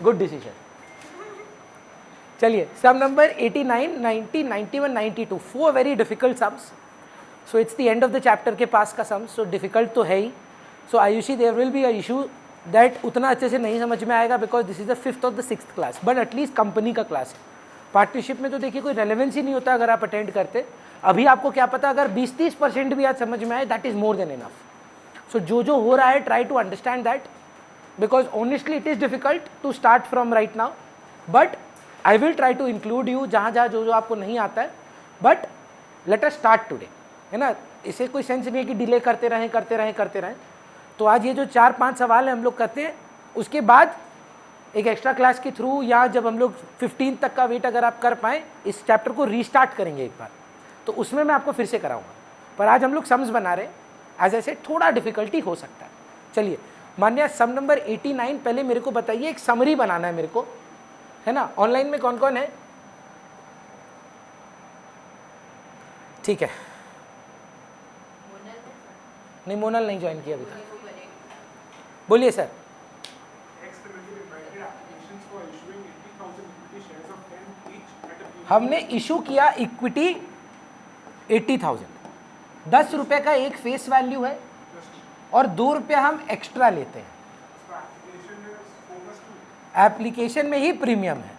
Good decision. चलिए sum number 89, 90, 91, 92, 4 very difficult sums. So it's the end of the chapter के पास का sums, so difficult तो है ही। So Ayushi there will be a issue that उतना अच्छे से नहीं समझ में आएगा because this is the 5th और the 6th class, but at least company का क्लास है। पार्टनरशिप में तो देखिए कोई रेलेवेंस ही नहीं होता अगर आप अटेंड करते। अभी आपको क्या पता, अगर 20-30% भी आज समझ में आए that is more than enough. So जो हो रहा है try to understand that, because honestly it is difficult to start from right now, but I will try to include you जहाँ जहाँ जो आपको नहीं आता है, but let us start today, है ना। इसे कोई सेंस नहीं है कि डिले करते रहें। तो आज ये जो 4-5 सवाल है हम लोग करते हैं, उसके बाद एक एक्स्ट्रा क्लास के थ्रू या जब हम लोग 15 तक का वेट अगर आप कर पाएँ, इस चैप्टर को रीस्टार्ट करेंगे एक बार, तो उसमें मैं आपको फिर से कराऊंगा। पर आज हम लोग सम्स बना रहे हैं, एज ऐसे थोड़ा डिफिकल्टी हो सकता है। चलिए मान्य सम नंबर 89, पहले मेरे को बताइए, एक समरी बनाना है मेरे को, है ना। ऑनलाइन में कौन कौन है? ठीक है, नहीं मोनल नहीं ज्वाइन किया अभी तक। बोलिए सर। हमने इशू किया इक्विटी 80,000, 10 रुपये का एक फेस वैल्यू है और 2 रुपये हम एक्स्ट्रा लेते हैं। एप्लीकेशन में ही प्रीमियम है।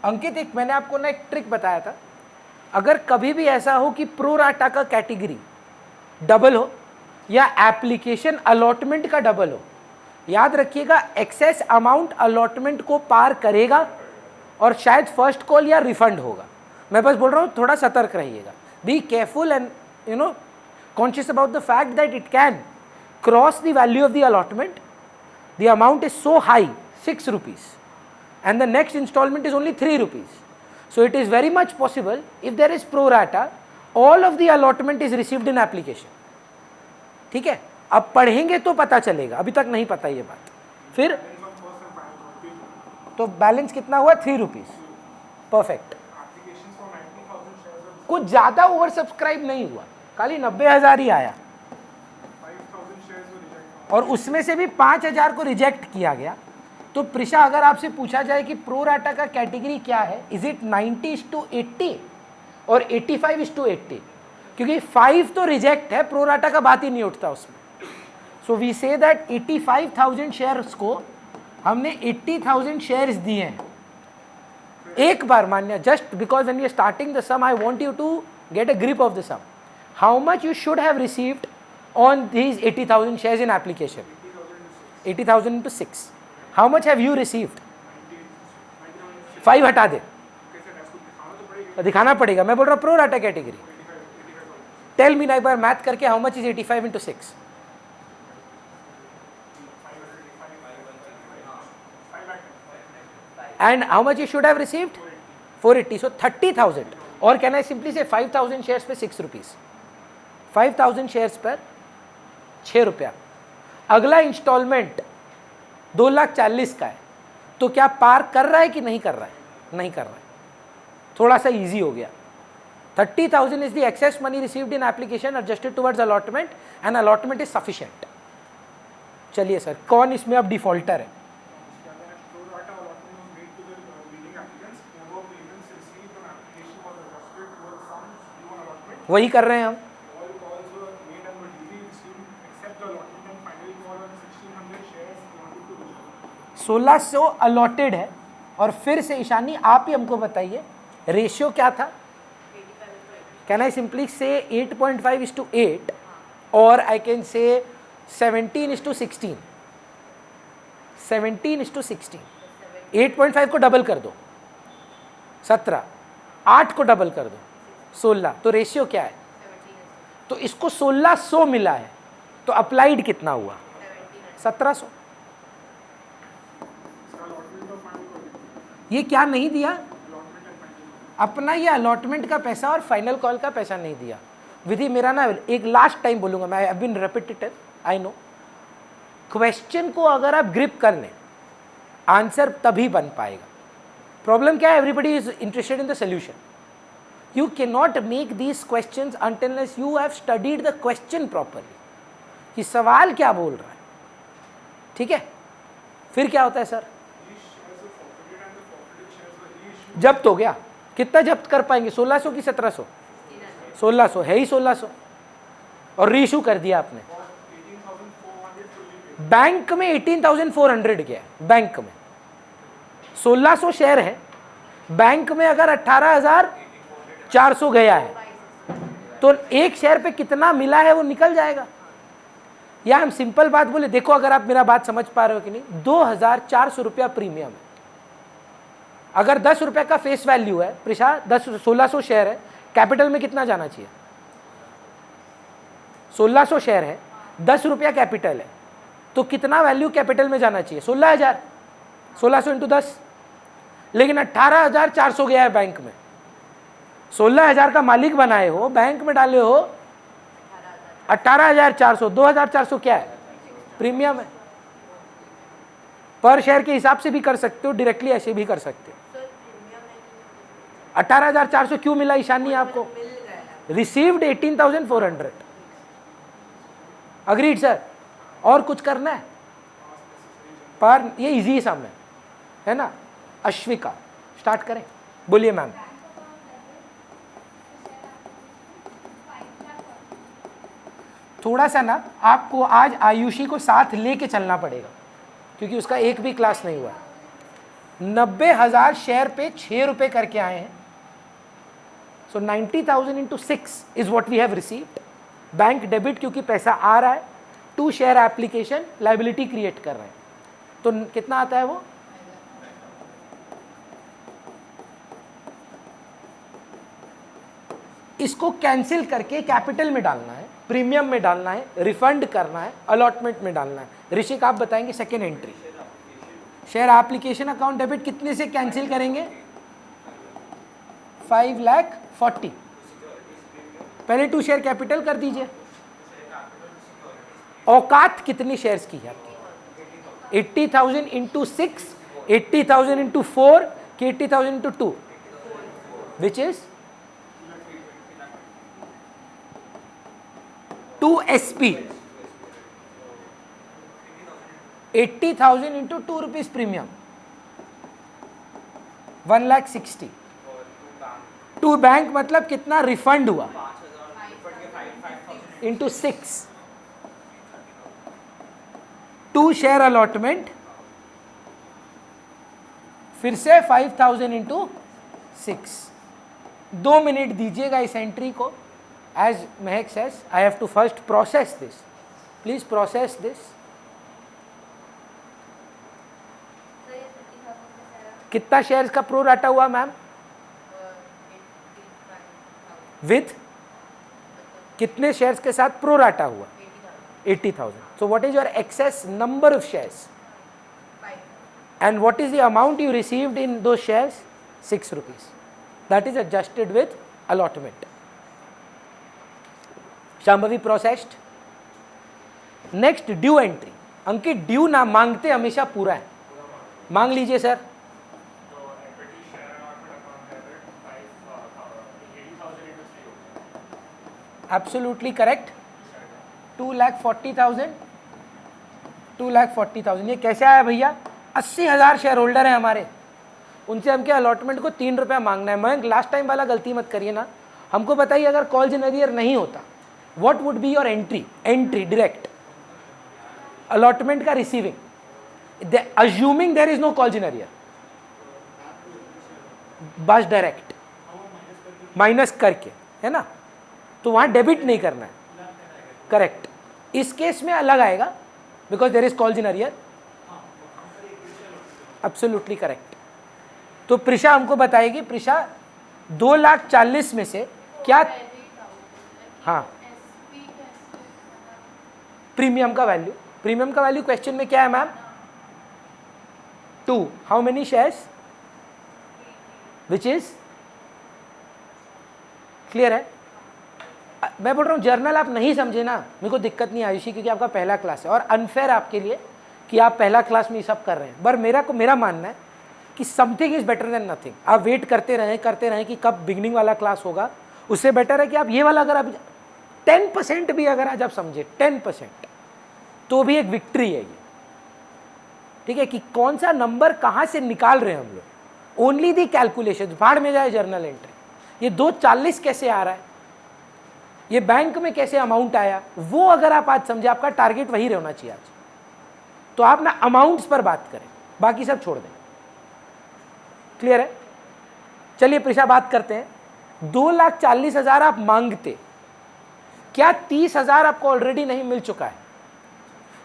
अंकित, एक मैंने आपको ना एक ट्रिक बताया था, अगर कभी भी ऐसा हो कि प्रो राटा का कैटेगरी डबल हो या एप्लीकेशन अलॉटमेंट का डबल हो, याद रखिएगा एक्सेस अमाउंट अलॉटमेंट को पार करेगा और शायद फर्स्ट कॉल या रिफंड होगा। मैं बस बोल रहा हूँ थोड़ा सतर्क रहिएगा, be careful and conscious about the fact that it can cross the value of the allotment, the amount is so high 6 rupees and the next installment is only 3 rupees. So it is very much possible if there is pro rata, all of the allotment is received in application. ठीक है, अब पढ़ेंगे तो पता चलेगा, अभी तक नहीं पता ये बात। फिर तो बैलेंस कितना हुआ? 3 rupees। परफेक्ट। कुछ ज्यादा ओवर सब्सक्राइब नहीं हुआ, खाली 90,000 ही आया और उसमें से भी 5,000 को रिजेक्ट किया गया। तो प्रिशा, अगर आपसे पूछा जाए कि प्रो राटा का कैटेगरी क्या है, इज इट 90:80 और 85:80? क्योंकि 5 तो रिजेक्ट है, प्रो राटा का बात ही नहीं उठता उसमें। So we say that 85,000 shares को हमने 80,000 शेयर्स दिए हैं एक बार। मान्य, just because when you starting the sum I want you to get a grip of the sum. How much you should have received on these 80,000 shares in application? 80,000 into 6, how much have you received? 5 हटा दे, दिखाना पड़ेगा। मैं बोल रहा हूँ pro rata category. Tell मी ना एक बार मैथ करके, how much is 85 into 6? And how much you should have received? 480. So 30,000. Or can I simply say 5,000 shares पे 6 rupees? 5,000 shares पर 6 रुपया। अगला इंस्टॉलमेंट 2,40,000 का है, तो क्या पार कर रहा है कि नहीं कर रहा है? नहीं कर रहा है। थोड़ा सा इजी हो गया। 30,000 is the excess money received in application adjusted towards allotment and allotment is sufficient. चलिए सर, कौन इसमें अब डिफॉल्टर है? वही कर रहे हैं हम। 1600 अलॉटेड है और फिर से ईशानी आप ही हमको बताइए रेशियो क्या था? कैन आई सिंपली से 8.5:8 और आई कैन से 17:16? 17:16। 8.5 को डबल कर दो 17, 8 को डबल कर दो 16, तो रेशियो क्या है? तो इसको 1600 मिला है, तो अप्लाइड कितना हुआ? 1700। ये क्या नहीं दिया? अपना ये अलॉटमेंट का पैसा और फाइनल कॉल का पैसा नहीं दिया। विधि मेरा ना एक लास्ट टाइम बोलूंगा, मैं I have been repetitive, I know. Question को अगर आप ग्रिप कर लें, आंसर तभी बन पाएगा। प्रॉब्लम क्या है? Everybody is interested in the solution. You can not make these questions until you have studied the question properly, कि सवाल क्या बोल रहा है। ठीक है, फिर क्या होता है सर? जब्त हो गया। कितना जब्त कर पाएंगे, 1600 की 1700? 1600 है ही 1600, और रीइशू कर दिया आपने। बैंक में 18,400 गया है, बैंक में 1600 शेयर है, बैंक में अगर 18,400 गया है तो एक शेयर पे कितना मिला है वो निकल जाएगा। या हम सिंपल बात बोले, देखो अगर आप मेरा बात समझ पा रहे हो कि नहीं, 2,400 रुपया प्रीमियम है। अगर 10 रुपए का फेस वैल्यू है प्रिशा, 1600 शेयर है, कैपिटल में कितना जाना चाहिए? 1600 शेयर है, 10 रुपया कैपिटल है, तो कितना वैल्यू कैपिटल में जाना चाहिए? 16,000। 1600 इंटू 10, लेकिन 18,400 गया है बैंक में। 16,000 का मालिक बनाए हो, बैंक में डाले हो 18,400, 2,400 क्या है? प्रीमियम है। पर शेयर के हिसाब से भी कर सकते हो, डायरेक्टली ऐसे भी कर सकते हो। 18,400 क्यों मिला ईशानी आपको? रिसीव्ड 18,400। अग्रीड सर, और कुछ करना है? पर ये इजी सम है ना। अश्विका स्टार्ट करें, बोलिए मैम। थोड़ा सा ना आपको आज आयुषी को साथ लेके चलना पड़ेगा, क्योंकि उसका एक भी क्लास नहीं हुआ। 90,000 शेयर पे 6 रुपए करके आए हैं। So 90,000 into 6 is what we have received. Bank debit, क्योंकि पैसा आ रहा है, 2 शेयर एप्लीकेशन लाइबिलिटी क्रिएट कर रहे हैं, तो कितना आता है वो? इसको कैंसिल करके कैपिटल में डालना है, प्रीमियम में डालना है, रिफंड करना है, अलॉटमेंट में डालना है। ऋषिक आप बताएंगे second entry. Share application account debit कितने से कैंसिल करेंगे? 5,40,000। पहले 2 शेयर कैपिटल कर दीजिए। औकात कितनी शेयर्स की है आपकी? 80,000 इंटू 6, 80,000 इंटू 4 कि 80,000 into 2, which is 2 SP। 80,000 into 2 rupees premium, 1,60,000। 2 bank मतलब कितना रिफंड हुआ? इंटू 6, 2 शेयर अलॉटमेंट, फिर से 5,000 इंटू 6। 2 मिनट दीजिएगा इस एंट्री को। As Mehak says, I have to first process this. Please process this. कितना शेयर्स का प्रो राटा हुआ मैम? विथ कितने शेयर्स के साथ प्रो राटा हुआ? 80,000. So what is your excess number of shares? 5. And what is the amount you received in those shares? 6 rupees. That is adjusted with allotment. Shambhavi processed. Next due entry. Ankit due ना मांगते हमेशा पूरा है, मांग लीजिए sir. Absolutely correct. 2,40,000, 2,40,000। ये कैसे आया भैया? 80,000 शेयर होल्डर हैं हमारे, उनसे हमके अलॉटमेंट को 3 रुपया मांगना है। मैं लास्ट टाइम वाला गलती मत करिए ना। हमको बताइए, अगर कॉल जेनरियर नहीं होता, what would be your entry? Entry direct allotment का receiving, assuming there is no call in arrear, बस डायरेक्ट माइनस करके, है ना। तो वहां डेबिट नहीं करना है, करेक्ट। इस केस में अलग आएगा, because there is call in arrear. Absolutely correct. तो प्रिशा हमको बताएगी। प्रिशा, 2,40,000 में से क्या? हाँ, प्रीमियम का वैल्यू। प्रीमियम का वैल्यू क्वेश्चन में क्या है ma'am? 2। How many shares? Which is clear है। मैं बोल रहा हूँ जर्नल आप नहीं समझे ना, मेरे को दिक्कत नहीं आयुषी, क्योंकि आपका पहला क्लास है और अनफेयर आपके लिए कि आप पहला क्लास में ये सब कर रहे हैं। पर मेरा मानना है कि something is better than nothing. आप वेट करते रहें कि कब बिगनिंग वाला क्लास होगा। उससे बेटर है कि आप ये वाला, अगर आप 10% भी अगर आज आप समझे, 10%, तो भी एक विक्ट्री है ये। ठीक है, कि कौन सा नंबर कहाँ से निकाल रहे हैं हम लोग, ओनली दी कैलकुलेशन, भाड़ में जाए जर्नल एंट्री। ये 240 कैसे आ रहा है, ये बैंक में कैसे अमाउंट आया, वो अगर आप आज समझे, आपका टारगेट वही रहना चाहिए आज। तो आप ना अमाउंट्स पर बात करें, बाकी सब छोड़ दें। क्लियर है? चलिए प्रिशा बात करते हैं। 2,40,000 आप मांगते, क्या 30,000 आपको ऑलरेडी नहीं मिल चुका है?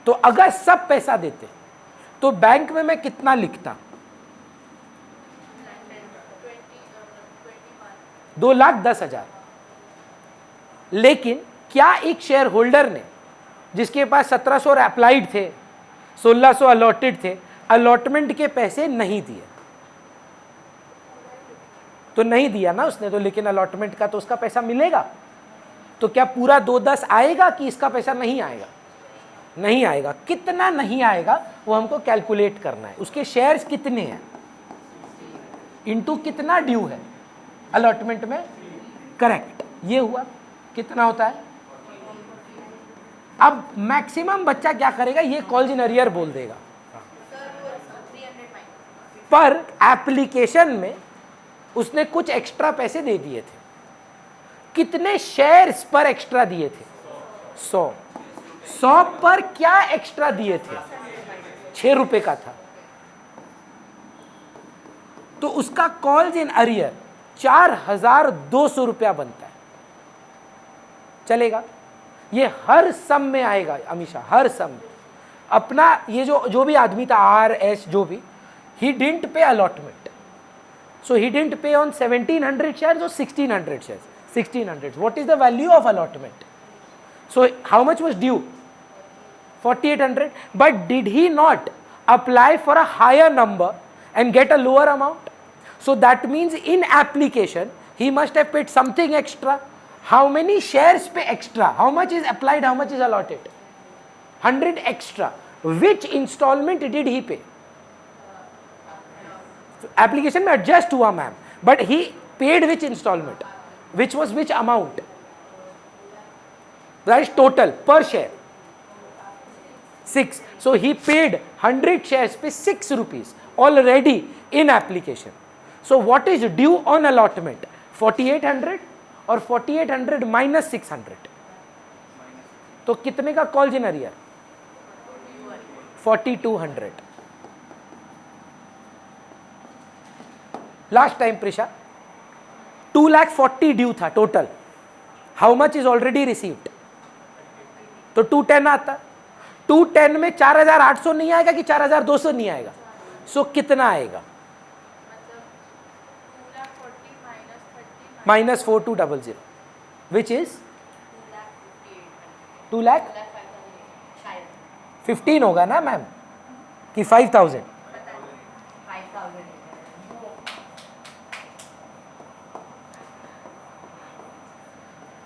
तो अगर सब पैसा देते तो बैंक में मैं कितना लिखता? 2,10,000। लेकिन क्या एक शेयर होल्डर ने, जिसके पास 1700 अप्लाइड थे, 1600 अलॉटेड थे, अलॉटमेंट के पैसे नहीं दिए? तो नहीं दिया ना उसने तो, लेकिन अलॉटमेंट का तो उसका पैसा मिलेगा। तो क्या पूरा 2,10 आएगा कि इसका पैसा नहीं आएगा? नहीं आएगा। कितना नहीं आएगा वो हमको कैलकुलेट करना है। उसके शेयर्स कितने हैं इनटू कितना ड्यू है अलॉटमेंट में, करेक्ट, ये हुआ। कितना होता है? अब मैक्सिमम बच्चा क्या करेगा, ये कॉल्स इन अरियर बोल देगा, पर एप्लीकेशन में उसने कुछ एक्स्ट्रा पैसे दे दिए थे। कितने शेयर्स पर एक्स्ट्रा दिए थे? 100 पर क्या एक्स्ट्रा दिए थे? 6 रुपए का था। तो उसका कॉल्स इन अरियर 4,200 रुपया बनता है। चलेगा? ये हर सम में आएगा हमेशा, हर सम में। अपना ये जो भी आदमी था, RS जो भी, ही डिडंट पे allotment, so he didn't pay on 1,700 shares or 1,600 shares. 1,600. What is the value of allotment? So how much was due? 4,800. But did he not apply for a higher number and get a lower amount? So that means in application he must have paid something extra. How many shares pay extra? How much is applied? How much is allotted? 100 extra. Which installment did he pay? Application में adjust हुआ ma'am, but he paid which installment, which was which amount, that is total per share 6. So he paid 100 shares पे 6 rupees already in application. So what is due on allotment? 4,800 और 4,800 minus 600, तो कितने का calls in arrear? 4,200. Last time Prisha 2,40,000 due था total. How much is already received? तो 210 आता. 210 में 4,800 नहीं आएगा कि 4,200 नहीं आएगा? सो कितना आएगा? माइनस 4,200 विच इज 2,15,000 होगा ना मैम, कि 5,000?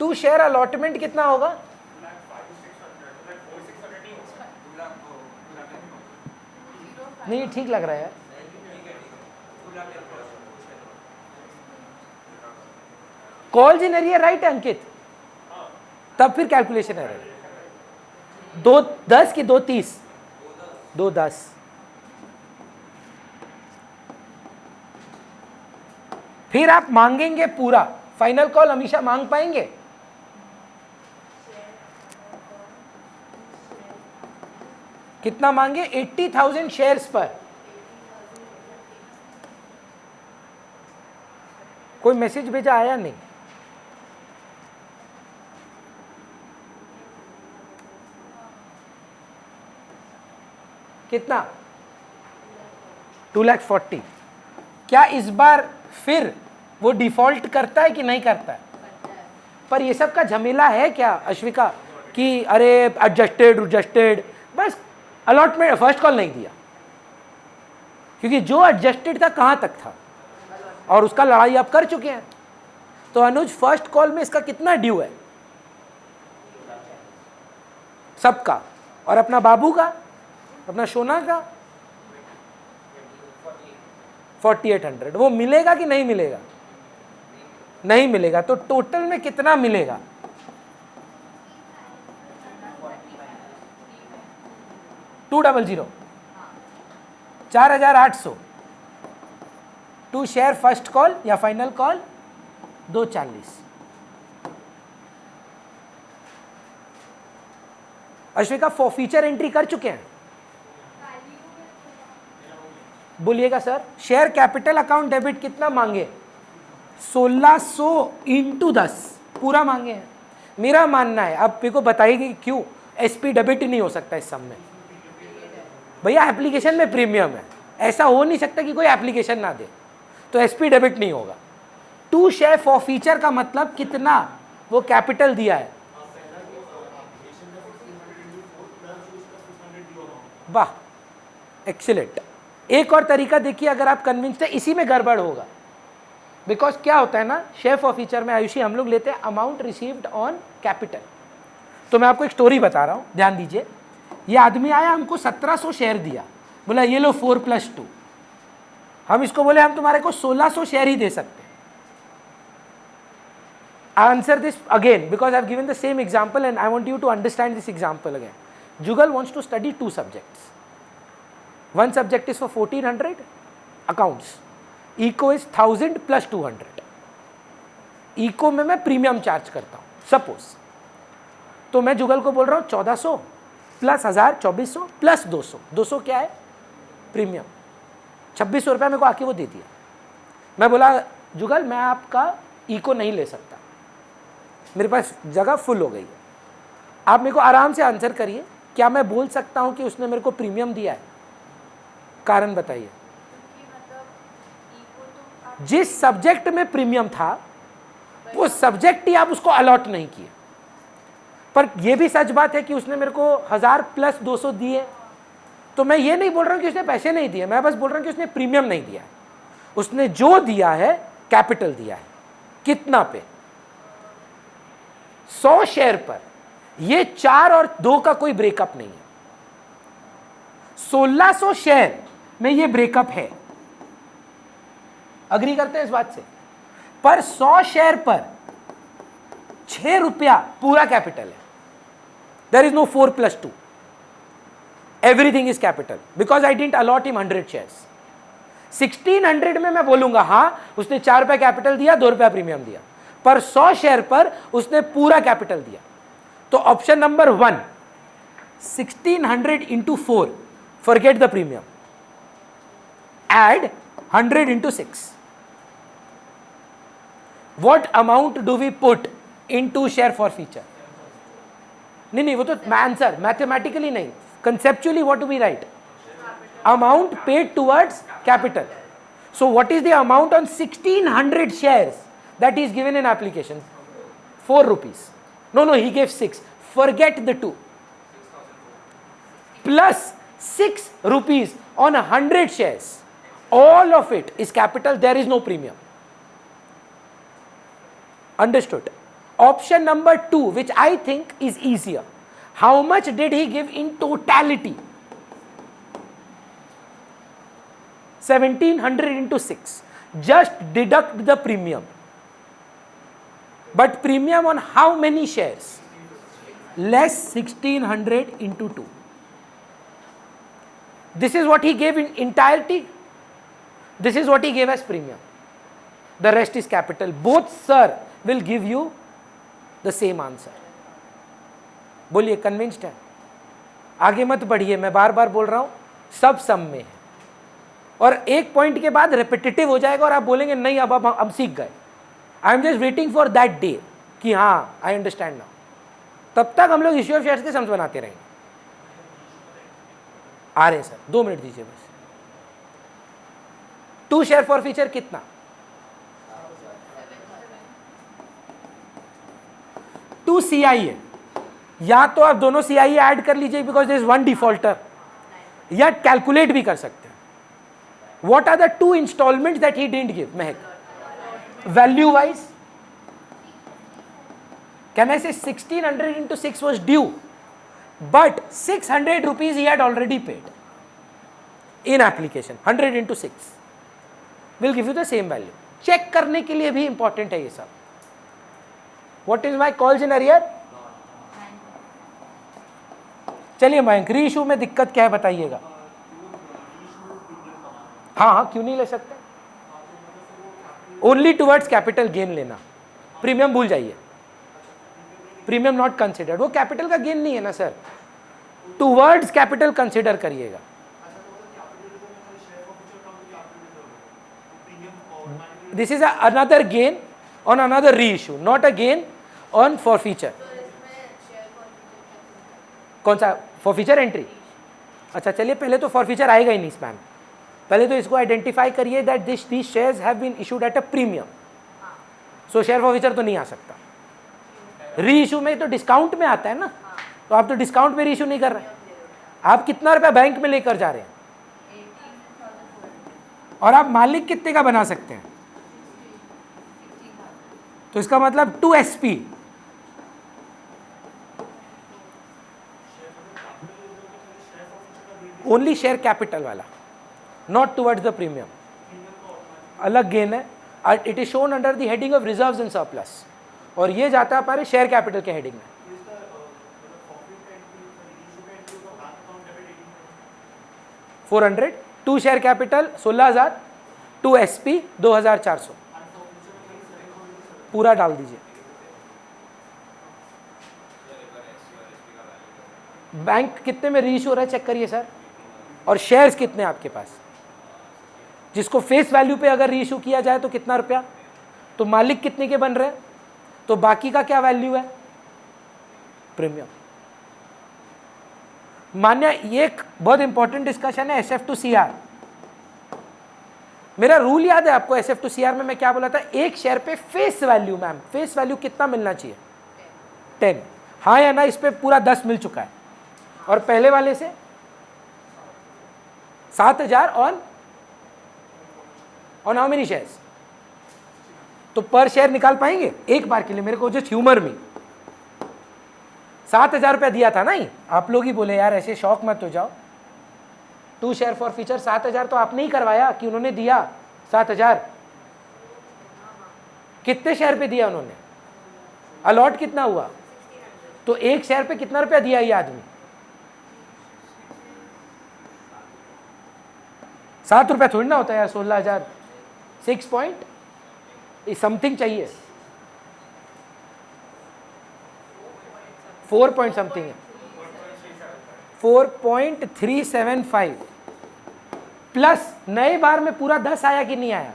टू शेयर अलॉटमेंट कितना होगा? नहीं ठीक लग रहा है यार. कॉल्स इन एरिया राइट है अंकित? तब फिर कैलकुलेशन है 2,10 की 2,30? 2,10. फिर आप मांगेंगे पूरा फाइनल कॉल, हमेशा मांग पाएंगे? कितना मांगे? 80,000 शेयर्स पर. कोई मैसेज भेजा आया नहीं? कितना? 2,40,000. क्या इस बार फिर वो डिफॉल्ट करता है कि नहीं करता है? पर ये सब का झमेला है क्या अश्विका, कि अरे एडजस्टेड, बस अलॉटमेंट फर्स्ट कॉल नहीं दिया, क्योंकि जो एडजस्टेड था कहां तक था, और उसका लड़ाई आप कर चुके हैं. तो अनुज फर्स्ट कॉल में इसका कितना ड्यू है? सबका, और अपना बाबू का, अपना सोना का 4,800. वो मिलेगा कि नहीं मिलेगा? नहीं मिलेगा. तो टोटल में कितना मिलेगा? 200. 4,800 टू शेयर फर्स्ट कॉल या final call 240। Ashwika feature entry कर चुके हैं? बोलिएगा sir. Share capital account debit कितना मांगे? 1600 इंटू 10 पूरा मांगे हैं। मेरा मानना है, अब मेरे को बताइए क्यों एसपी डेबिट नहीं हो सकता इस सम में। भैया एप्लीकेशन में प्रीमियम है, ऐसा हो नहीं सकता कि कोई एप्लीकेशन ना दे, तो एसपी डेबिट नहीं होगा। टू शेयर फॉर फीचर का मतलब कितना वो कैपिटल दिया है। वाह, एक्सीलेंट। एक और तरीका देखिए, अगर आप कन्विंस्ड है, इसी में गड़बड़ होगा। बिकॉज क्या होता है ना, शेयर फॉर फीचर में आयुषी हम लोग लेते हैं अमाउंट रिसीव्ड ऑन कैपिटल। तो मैं आपको एक स्टोरी बता रहा हूं, ध्यान दीजिए। ये आदमी आया, हमको 1700 शेयर दिया, बोला ये लो 4+2। हम इसको बोले हम तुम्हारे को 1600 शेयर ही दे सकते हैं। I answer this again because I have given the same example and I want you to understand this example again. Jugal wants to study 2 subjects. One subject is for 1400 accounts. Eco is 1000 plus 200. Eco में मैं premium charge करता हूँ suppose, तो मैं जुगल को बोल रहा हूँ 1400 प्लस 1000 2400 प्लस 200। 200 क्या है? प्रीमियम। 2600 रुपया मेरे को आके वो दे दिया। मैं बोला जुगल मैं आपका इको नहीं ले सकता, मेरे पास जगह फुल हो गई है। आप मेरे को आराम से आंसर करिए, क्या मैं बोल सकता हूं कि उसने मेरे को प्रीमियम दिया है? कारण बताइए। जिस सब्जेक्ट में प्रीमियम था वो सब्जेक्ट ही आप उसको अलॉट नहीं किए। पर यह भी सच बात है कि उसने मेरे को 1000 प्लस 200 दिए, तो मैं ये नहीं बोल रहा हूं कि उसने पैसे नहीं दिए, मैं बस बोल रहा हूं कि उसने प्रीमियम नहीं दिया। उसने जो दिया है कैपिटल दिया है। कितना पे? 100 शेयर पर। ये 4 और 2 का कोई ब्रेकअप नहीं है। 1600 शेयर में ये ब्रेकअप है, अग्री करते हैं इस बात से? पर 100 शेयर पर 6 रुपया पूरा कैपिटल है। There is no 4+2, everything is capital because I didn't allot him 100 shares. 1600 में मैं बोलूंगा हाँ उसने 4 रुपया कैपिटल दिया, 2 रुपया प्रीमियम दिया, पर 100 शेयर पर उसने पूरा कैपिटल दिया। तो option number 1, 1600 into 4, forget the premium, add 100 into 6। What amount do we put into share for feature? नहीं, वो तो आंसर मैथमेटिकली नहीं, conceptually what do we write? Amount paid towards capital. So what is the amount on 1600 shares that is given in application? 4 rupees. No, he gave 6. Forget the 2. Plus 6 rupees on 100 shares. All of it is capital. There is no premium. Understood? Option number 2, which I think is easier. How much did he give in totality? 1700 into 6. Just deduct the premium. But premium on how many shares? Less 1600 into 2. This is what he gave in entirety. This is what he gave as premium. The rest is capital. Both sir will give you the same answer. बोलिए, convinced है? आगे मत बढ़िए, मैं बार बार बोल रहा हूं सब सम में है, और एक पॉइंट के बाद रिपीटेटिव हो जाएगा और आप बोलेंगे नहीं अब हम सीख गए। I am just waiting for that day कि हाँ आई अंडरस्टैंड नाउ। तब तक हम लोग इश्यू ऑफ शेयर्स के सम्स बनाते रहेंगे। आ रहे हैं सर, 2 मिनट दीजिए बस। 2 शेयर फॉर फीचर कितना? 2 CI है, या तो आप दोनों CI ऐड कर लीजिए बिकॉज देयर इज 1 डिफॉल्टर, या कैलकुलेट भी कर सकते हैं। What are the 2 installment that he didn't give? Mahak, value wise can I say 1600 into 6 was due, but 600 rupees he had already paid in application. 100 into 6 will give you the same value. Check करने के लिए भी important है ये सब। What is my calls in arrear? चलिए मयंक, री issue में दिक्कत क्या है बताइएगा। हाँ हाँ, क्यों नहीं ले सकते? ओनली टुवर्ड्स कैपिटल गेन लेना, प्रीमियम भूल जाइए, प्रीमियम नॉट कंसिडर्ड, वो कैपिटल का गेन नहीं है ना सर, टुवर्ड्स कैपिटल कंसिडर करिएगा। This is another gain on another reissue, not a gain on forfeiture. कौन सा फॉरफीचर एंट्री? अच्छा चलिए, पहले तो फॉरफीचर आएगा ही नहीं इसमें, पहले तो इसको आइडेंटिफाई करिए that this shares have been issued at a premium, so share forfeiture तो नहीं आ सकता। री इशू में तो डिस्काउंट में आता है ना, तो आप तो डिस्काउंट में री इशू नहीं कर रहे हैं, आप कितना रुपया बैंक में लेकर जा रहे हैं, और आप मालिक कितने का बना सकते हैं? तो इसका मतलब 2 SP, ओनली शेयर कैपिटल वाला, नॉट टुवर्ड्स द प्रीमियम, अलग गेन है। It is shown under the heading of reserves and surplus, और ये जाता है हमारे शेयर कैपिटल के हेडिंग में। 400, 2 शेयर कैपिटल 16,000, 2 SP 2,400, पूरा डाल दीजिए। बैंक कितने में रीइश्यू हो रहा है चेक करिए सर, और शेयर्स कितने आपके पास, जिसको फेस वैल्यू पे अगर रीइश्यू किया जाए तो कितना रुपया, तो मालिक कितने के बन रहे हैं, तो बाकी का क्या वैल्यू है, प्रीमियम। मान्य ये एक बहुत इंपॉर्टेंट डिस्कशन है SF to CR। मेरा रूल याद है आपको SF to CR में मैं क्या बोला था, एक शेयर पे face value, ma'am face value कितना मिलना चाहिए, 10, हाँ या ना, इस पे पूरा 10 मिल चुका है, और पहले वाले से 7,000 ऑन हाउ मेनी शेयर्स, तो पर शेयर निकाल पाएंगे एक बार के लिए, मेरे को जस्ट ह्यूमर में 7,000 रुपया दिया था ना, ही आप लोग ही बोले यार ऐसे शौक मत हो जाओ, 2 शेयर फॉर फीचर 7,000 तो आपने ही करवाया कि उन्होंने दिया 7,000, कितने शेयर पे दिया उन्होंने, अलॉट कितना हुआ, तो एक शेयर पे कितना रुपया दिया ये आदमी, 7 रुपया थोड़ी ना होता है यार, 16,000, 6 पॉइंट समथिंग चाहिए, 4 पॉइंट समथिंग है, 4.375 प्लस नए बार में पूरा 10 आया कि नहीं आया,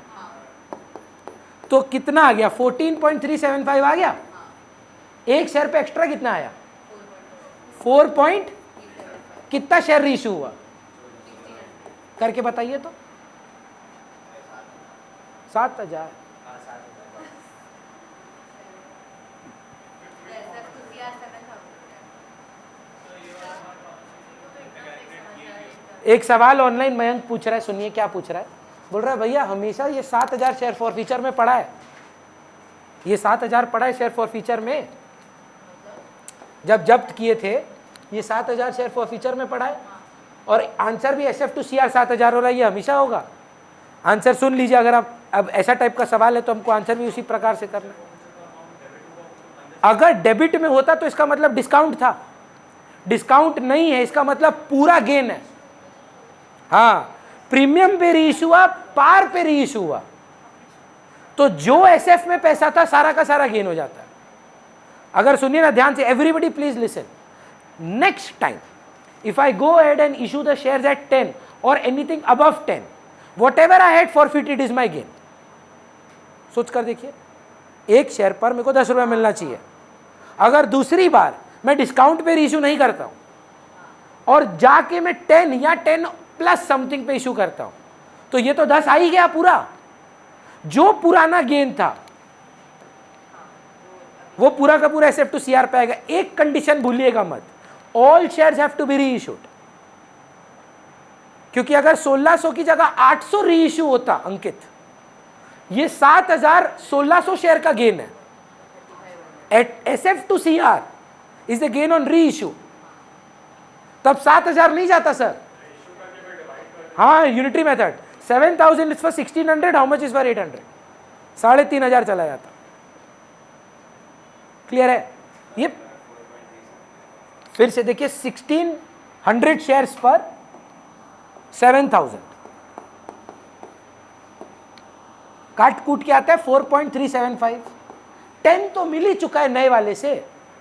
तो कितना आ गया, 14.375 आ गया, एक शेयर पे एक्स्ट्रा कितना आया, 4 पॉइंट, कितना शेयर रीइश्यू हुआ करके बताइए तो, 7,000। एक सवाल ऑनलाइन मयंक पूछ रहा है, सुनिए क्या पूछ रहा है, बोल रहा है भैया हमेशा ये 7,000 शेयर फॉर फीचर में पड़ा है, ये 7,000 पड़ा है शेयर फॉर फीचर में, जब जब्त किए थे ये 7,000 शेयर फॉर फीचर में पड़ा है, और आंसर भी SF to CR 7,000 हो रहा है, ये हमेशा होगा। आंसर सुन लीजिए, अगर आप अब ऐसा टाइप का सवाल है तो हमको आंसर भी उसी प्रकार से करना। अगर डेबिट में होता तो इसका मतलब डिस्काउंट था, डिस्काउंट नहीं है, इसका मतलब पूरा गेन है। हाँ, प्रीमियम पे रीइश्यू हुआ, पार पे रीइश्यू हुआ, तो जो SF में पैसा था सारा का सारा गेन हो जाता है। अगर सुनिए ना ध्यान से, everybody please listen, next time if I go ahead and issue the shares at 10 or anything above 10, whatever I had forfeited is my gain। सोच कर देखिए, एक शेयर पर मेरे को 10 रुपया मिलना चाहिए, अगर दूसरी बार मैं डिस्काउंट पे इशू नहीं करता हूं और जाके मैं 10 या 10 प्लस समथिंग पे इशू करता हूं, तो ये तो 10 आ ही गया पूरा, जो पुराना गेन था वो पूरा का पूरा SF to CR पे आएगा। एक कंडीशन भूलिएगा मत, all shares have to be reissued, क्योंकि अगर 1600 की जगह 800 रीइश्यू होता अंकित, ये 7,000 1600 शेयर का गेन है, at SF to CR is the gain on reissue, तब 7,000 नहीं जाता सर। हाँ, unitary method, 7,000 is for 1,600, how much is for 800, 3,500 चला जाता। क्लियर है? ये फिर से देखिए, 1,600 शेयर्स पर 7,000, काट कूट के आता है 4.375। 10 तो मिल ही चुका है नए वाले से,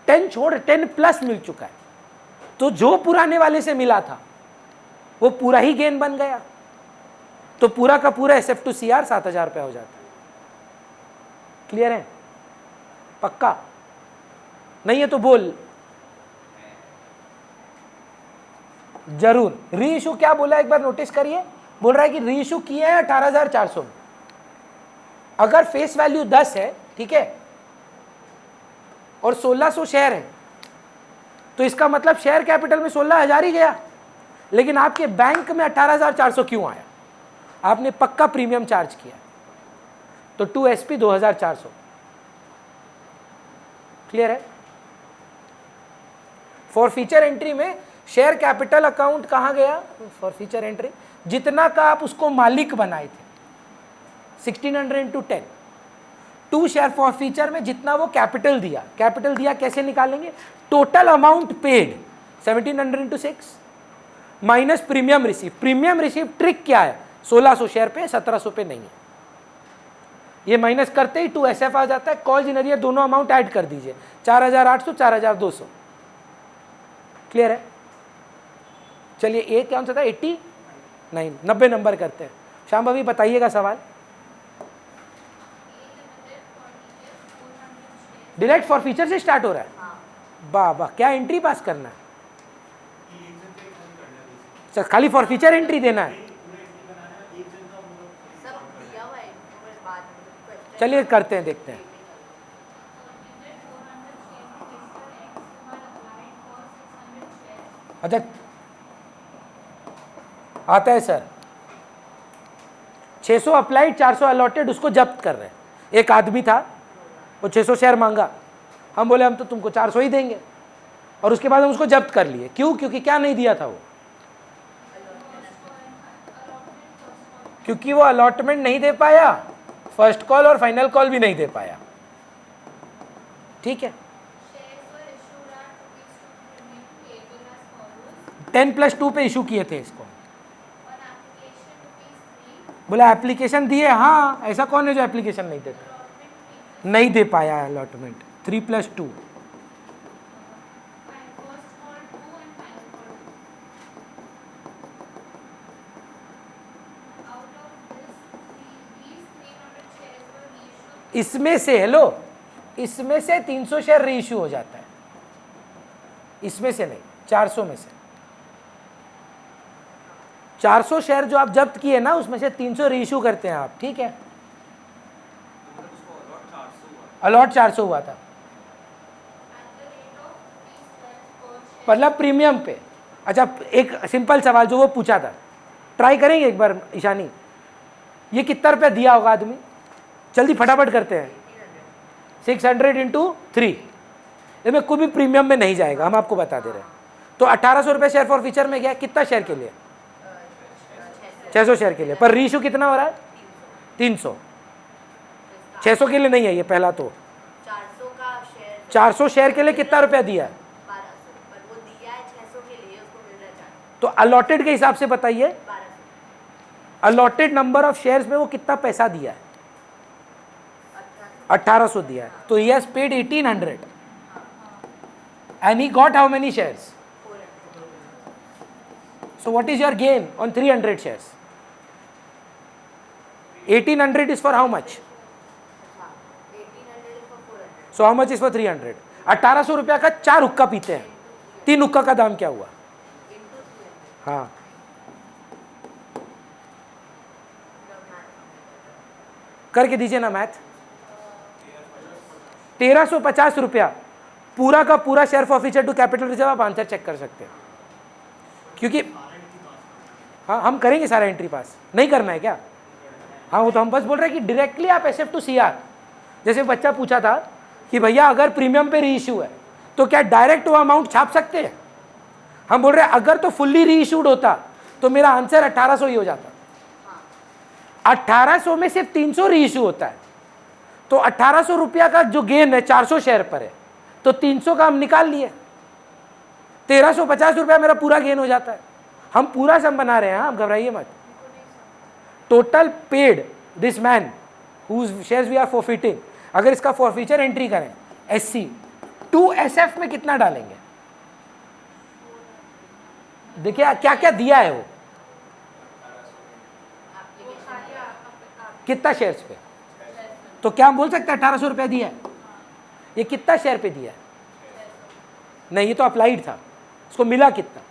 10 छोड़ 10 प्लस मिल चुका है, तो जो पुराने वाले से मिला था वो पूरा ही गेन बन गया, तो पूरा का पूरा SF to CR 7,000 रुपया हो जाता है। क्लियर है? पक्का नहीं है तो बोल। जरूर। री इशू क्या बोला एक बार नोटिस करिए, बोल रहा है कि री इशू किए हैं 18,400 में, अगर फेस वैल्यू 10 है, ठीक है, और 1600 शेयर है, तो इसका मतलब शेयर कैपिटल में 16,000 ही गया, लेकिन आपके बैंक में 18,400 क्यों आया? आपने पक्का प्रीमियम चार्ज किया, तो 2SP 2,400। क्लियर है? फॉर फीचर एंट्री में शेयर कैपिटल अकाउंट कहां गया? फॉर फीचर एंट्री जितना का आप उसको मालिक बनाए थे 1600 into 10, to share for feature में जितना वो कैपिटल दिया, कैपिटल दिया कैसे निकालेंगे? Total amount paid 1700 into 6 minus premium receive. Premium receive trick क्या है? 1600 शेयर पे, 1700 पे नहीं है, ये माइनस करते ही 2SF आ जाता है। कॉल्स इन एरियर दोनों अमाउंट ऐड कर दीजिए, 4,800 4,200। क्लियर है? चलिए ए कौन सा था? 89, 90 नंबर करते हैं। श्याम भाभी बताइएगा सवाल। डिलेक्ट फॉर फीचर से स्टार्ट हो रहा है। वाह वाह, क्या एंट्री पास करना है? सर खाली फॉर फीचर एंट्री देना है? चलिए करते हैं, देखते हैं। अच्छा आता है सर, 600 अप्लाइड 400 अलॉटेड, उसको जब्त कर रहे हैं। एक आदमी था, वो 600 शेयर मांगा, हम बोले हम तो तुमको 400 ही देंगे, और उसके बाद हम उसको जब्त कर लिए। क्यों? क्योंकि क्या नहीं दिया था वो? क्योंकि वो अलॉटमेंट नहीं दे पाया, फर्स्ट कॉल और फाइनल कॉल भी नहीं दे पाया। ठीक है, 10+2 पे इशू किए थे इसको। बोला एप्लीकेशन दिए, हाँ, ऐसा कौन है जो एप्लीकेशन नहीं देता? नहीं दे पाया अलॉटमेंट। 3+2 इसमें से, हेलो, इसमें से 300 शेयर री इशू हो जाता है, इसमें से नहीं, 400 में से। 400 शेयर जो आप जब्त किए ना, उसमें से 300 री इशू करते हैं आप। ठीक है, अलॉट 400 हुआ था, मतलब प्रीमियम पे। अच्छा, एक सिंपल सवाल जो वो पूछा था, ट्राई करेंगे एक बार ईशानी, ये कितना रुपया दिया होगा आदमी? जल्दी फटाफट करते हैं। 600 इंटू 3, इसमें कोई भी प्रीमियम में नहीं जाएगा, हम आपको बता दे रहे हैं। तो 1800 रुपये शेयर फॉर फीचर में गया, कितना शेयर के लिए? 600 शेयर के लिए, पर री इशू कितना हो रहा है? 300। 600 के लिए नहीं है ये पहला, तो 400 शेयर के लिए कितना रुपया दिया है? तो अलॉटेड के हिसाब से बताइए, अलॉटेड नंबर ऑफ शेयर्स में वो कितना पैसा दिया है? 1800 दिया है, तो he has paid 1800 and he got how many shares? So what is your gain on 300 shares? 1800 is for how much? 1800 is for 400. So how much is for 300? 1800 रुपया का 4 हुक्का पीते हैं, 3 हुक्का का दाम क्या हुआ? Into 300. हाँ, करके दीजिए ना मैथ। 1350 रुपया पूरा का पूरा share for feature to capital reserve, आप आंसर चेक कर सकते हैं, क्योंकि हाँ हम करेंगे सारा एंट्री पास। नहीं करना है क्या? हाँ, वो तो हम बस बोल रहे हैं कि डायरेक्टली आप SF to CR, जैसे बच्चा पूछा था कि भैया अगर प्रीमियम पे री इशू है तो क्या डायरेक्ट वो अमाउंट छाप सकते हैं? हम बोल रहे हैं अगर तो फुल्ली री इशूड होता तो मेरा आंसर 1800 ही हो जाता। 1800 में सिर्फ 300 री इशू होता है, तो 1800 रुपया का जो गेन है 400 शेयर पर है, तो 300 का हम निकाल लिए, 1350 रुपया मेरा पूरा गेन हो जाता है। हम पूरा सम बना रहे हैं, आप घबराइए मत। Total paid this man whose shares we are forfeiting, अगर इसका forfeiture एंट्री करें SC टू SF में कितना डालेंगे? देखिए क्या क्या दिया है वो, कितना शेयर्स पे, तो क्या हम बोल सकते हैं 1800 रुपया दिया है? ये कितना शेयर पे दिया है? नहीं, ये तो अप्लाइड था, उसको मिला कितना?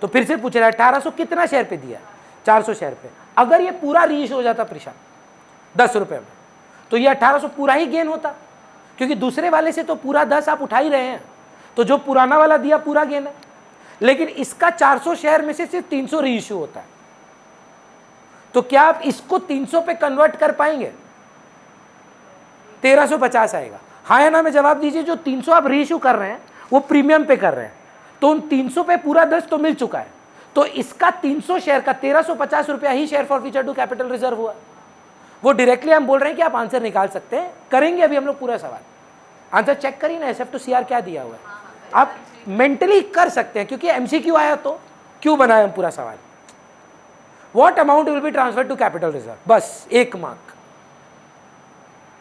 तो फिर से पूछ रहा है 1800 कितना शेयर पे दिया? 400 शेयर पे। अगर ये पूरा रीइश हो जाता प्रिशा 10 रुपए में, तो ये 1800 पूरा ही गेन होता, क्योंकि दूसरे वाले से तो पूरा 10 आप उठा ही रहे हैं, तो जो पुराना वाला दिया पूरा गेन है। लेकिन इसका 400 शेयर में से सिर्फ 300 रीइश्यू होता है, तो क्या आप इसको 300 पे कन्वर्ट कर पाएंगे? 1350 आएगा। हाँ या ना में जवाब दीजिए। जो 300 आप रीइश्यू कर रहे हैं वो प्रीमियम पे कर रहे हैं, तो उन 300 पे पूरा 10 तो मिल चुका है, तो इसका 300 शेयर का 1350 रुपया ही share forfeiture to capital reserve हुआ। वो डायरेक्टली हम बोल रहे हैं कि आप आंसर निकाल सकते हैं। करेंगे अभी हम लोग पूरा सवाल, आंसर चेक करिए ना SF टू CR क्या दिया हुआ है, आप मेंटली कर सकते हैं, क्योंकि MCQ आया तो क्यों बनाया हम पूरा सवाल। What amount will be transfer to capital reserve, बस 1 मार्क।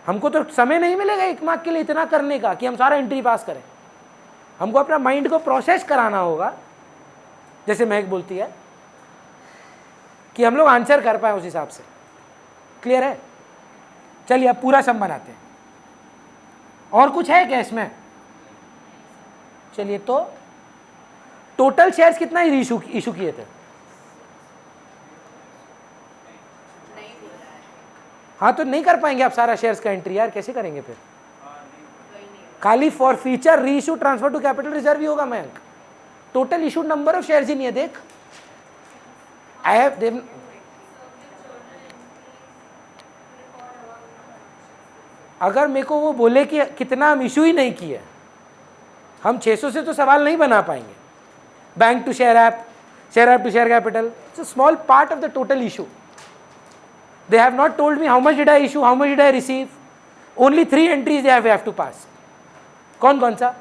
हमको तो समय नहीं मिलेगा 1 मार्क के लिए इतना करने का कि हम सारा एंट्री पास करें। हमको अपना माइंड को प्रोसेस कराना होगा, जैसे महक बोलती है, कि हम लोग आंसर कर पाए उस हिसाब से। क्लियर है? चलिए अब पूरा सम बनाते हैं। और कुछ है क्या इसमें? चलिए, तो टोटल शेयर्स कितना ही इशू किए थे? नहीं बोल रहा है, हाँ, तो नहीं कर पाएंगे आप सारा शेयर्स का एंट्री यार, कैसे करेंगे फिर? कोई नहीं। खाली forfeiture reissue transfer to capital reserve ही होगा Mayank. Total issued number of shares ही नहीं है। देख, आई हैव अगर मेरे को वो बोले कि कितना हम इशू ही नहीं किए, हम 600 से तो सवाल नहीं बना पाएंगे। Bank to share app to share capital, it's a small part of the total issue. They have not told me how much did I issue, how much did I receive. Only 3 entries they have to pass. कौन कौन सा?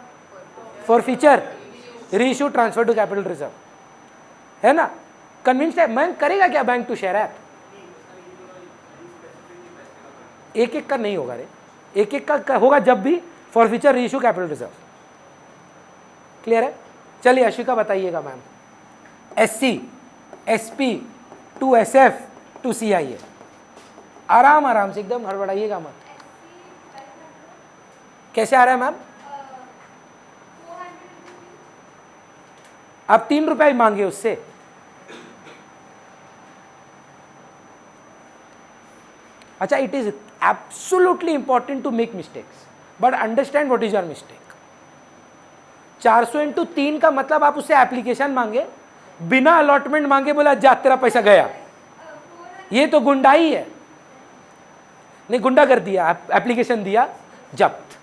For feature, reissue, transfer to capital reserve, है ना? Convinced है? मैं करेगा क्या bank to share app? एक एक का नहीं होगा रे, एक एक का होगा जब भी for future reissue capital reserve. Clear है? चलिए अशिका बताइएगा ma'am. SC, SP to SF to CIA, आराम आराम से, एकदम हड़बड़ाइएगा मत। कैसे आ रहा है मैम? आप 3 रुपए ही मांगे उससे। अच्छा, it is absolutely important to make mistakes, but understand what is your mistake. 400 into 3 का मतलब आप उससे एप्लीकेशन मांगे, बिना अलॉटमेंट मांगे बोला जा तेरा पैसा गया, ये तो गुंडाई है। नहीं, गुंडा कर दिया, एप्लीकेशन दिया, जब्त।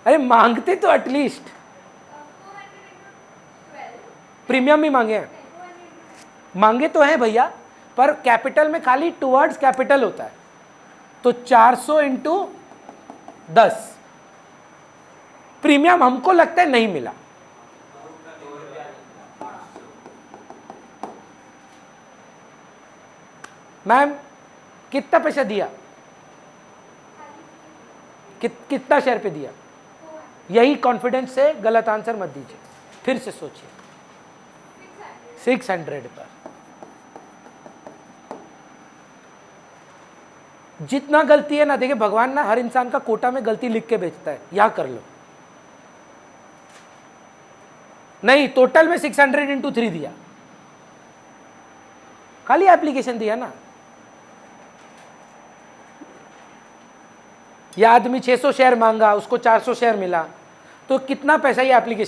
अरे मांगते तो एटलीस्ट प्रीमियम भी मांगे हैं, मांगे तो हैं भैया, पर कैपिटल में खाली टुवर्ड्स कैपिटल होता है, तो 400 इंटू 10 प्रीमियम हमको लगता है नहीं मिला। मैम कितना पैसा दिया? कितना शेयर पे दिया? यही कॉन्फिडेंस से गलत आंसर मत दीजिए, फिर से सोचिए। 600 पर। जितना गलती है ना, देखिए भगवान ना हर इंसान का कोटा में गलती लिख के बेचता है, यहां कर लो। नहीं, टोटल में 600 इंटू 3 दिया, खाली एप्लीकेशन दिया ना। यह आदमी 600 शेयर मांगा, उसको 400 शेयर मिला, तो कितना पैसा ये एप्लीकेशन